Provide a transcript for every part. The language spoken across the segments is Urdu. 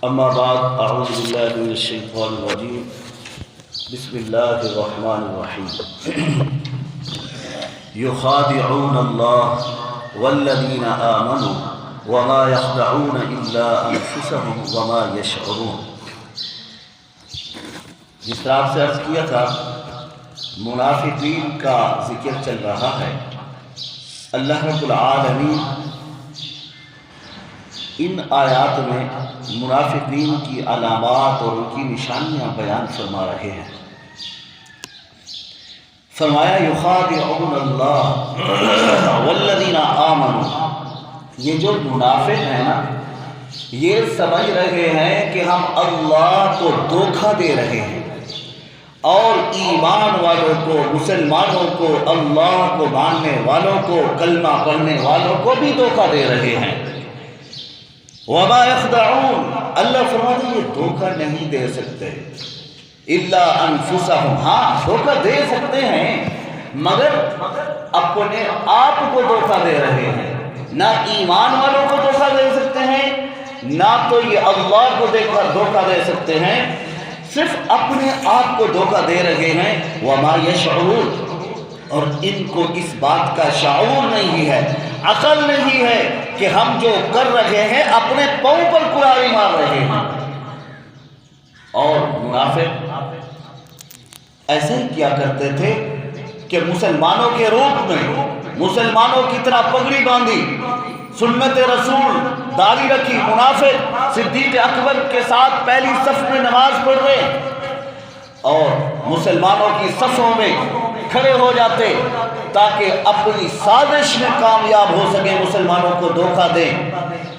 اما بعد اعوذ باللہ من الشیطان الرجیم بسم اللہ الرحمن الرحیم یخادعون اللہ والذین آمنوا وما یخدعون الا انفسهم وما یشعرون۔ جس طرح آپ سے عرض کیا تھا منافقین کا ذکر چل رہا ہے۔ اللہ رب العالمین ان آیات میں منافقین کی علامات اور ان کی نشانیاں بیان فرما رہے ہیں۔ فرمایا یخادعون اللہ والذین آمنوا، یہ جو منافق ہیں نا، یہ سمجھ رہے ہیں کہ ہم اللہ کو دھوکہ دے رہے ہیں اور ایمان والوں کو، مسلمانوں کو، اللہ کو ماننے والوں کو، کلمہ پڑھنے والوں کو بھی دھوکہ دے رہے ہیں۔ وما یخدعون، اللہ فرماتے ہیں یہ دھوکہ نہیں دے سکتے الا انفسهم، ہاں دھوکہ دے سکتے ہیں مگر اپنے آپ کو دھوکہ دے رہے ہیں۔ نہ ایمان والوں کو دھوکہ دے سکتے ہیں، نہ تو یہ اللہ کو دیکھ کر دھوکہ دے سکتے ہیں، صرف اپنے آپ کو دھوکہ دے رہے ہیں۔ وما یشعرون، اور ان کو اس بات کا شعور نہیں ہے، عقل نہیں ہے کہ ہم جو کر رہے ہیں اپنے پاؤں پر کلہاڑی مار رہے ہیں۔ اور منافق ایسے ہی کیا کرتے تھے کہ مسلمانوں کے روپ میں مسلمانوں کی طرح پگڑی باندھی، سنت رسول، داڑھی رکھی، منافق صدیق اکبر کے ساتھ پہلی صف میں نماز پڑھ رہے اور مسلمانوں کی صفوں میں کھڑے ہو جاتے تاکہ اپنی سازش میں کامیاب ہو سکے، مسلمانوں کو دھوکہ دیں۔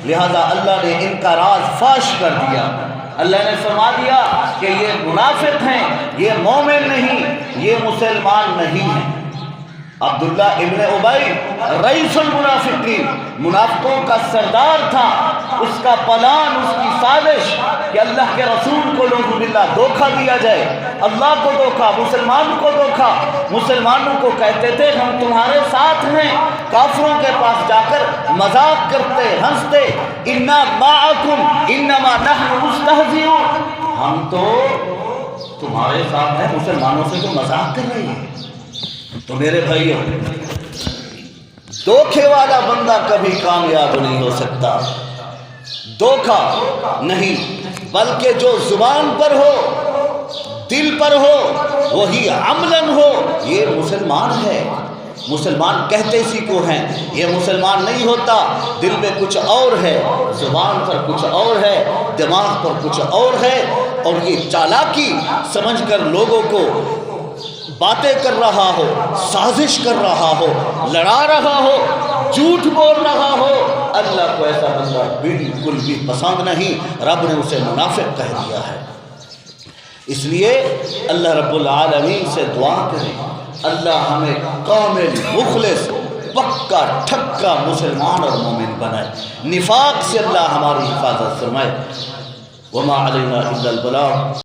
لہذا اللہ نے ان کا راز فاش کر دیا۔ اللہ نے فرما دیا کہ یہ منافق ہیں، یہ مومن نہیں، یہ مسلمان نہیں ہیں۔ عبداللہ ابن ابی رئیس المنافقین، منافقوں کا سردار تھا، اس کا پلان، اس کی سازش کہ اللہ کے رسول کو لوگ باللہ دھوکہ دیا جائے، اللہ کو دھوکہ، مسلمانوں کو دھوکہ۔ مسلمانوں کو کہتے تھے ہم تمہارے ساتھ ہیں، کافروں کے پاس جا کر مذاق کرتے، ہنستے، انا معکم انما نحن مستہزئون، ہم تو تمہارے ساتھ ہیں، مسلمانوں سے تو مذاق کر رہے ہیں۔ تو میرے بھائیوں، دھوکے والا بندہ کبھی کامیاب نہیں ہو سکتا۔ دھوکہ نہیں، بلکہ جو زبان پر ہو، دل پر ہو، وہی عملاً ہو، یہ مسلمان ہے۔ مسلمان کہتے اسی کو ہیں، یہ مسلمان نہیں ہوتا، دل میں کچھ اور ہے، زبان پر کچھ اور ہے، دماغ پر کچھ اور ہے، اور یہ چالاکی سمجھ کر لوگوں کو باتیں کر رہا ہو، سازش کر رہا ہو، لڑا رہا ہو، جھوٹ بول رہا ہو، اللہ کو ایسا بندہ بالکل بھی پسند نہیں، رب نے اسے منافق کہہ دیا ہے۔ اس لیے اللہ رب العالمین سے دعا کریں، اللہ ہمیں کامل، مخلص، پکا ٹھکا مسلمان اور مومن بنائے، نفاق سے اللہ ہماری حفاظت فرمائے۔ وما علینا الا البلاغ۔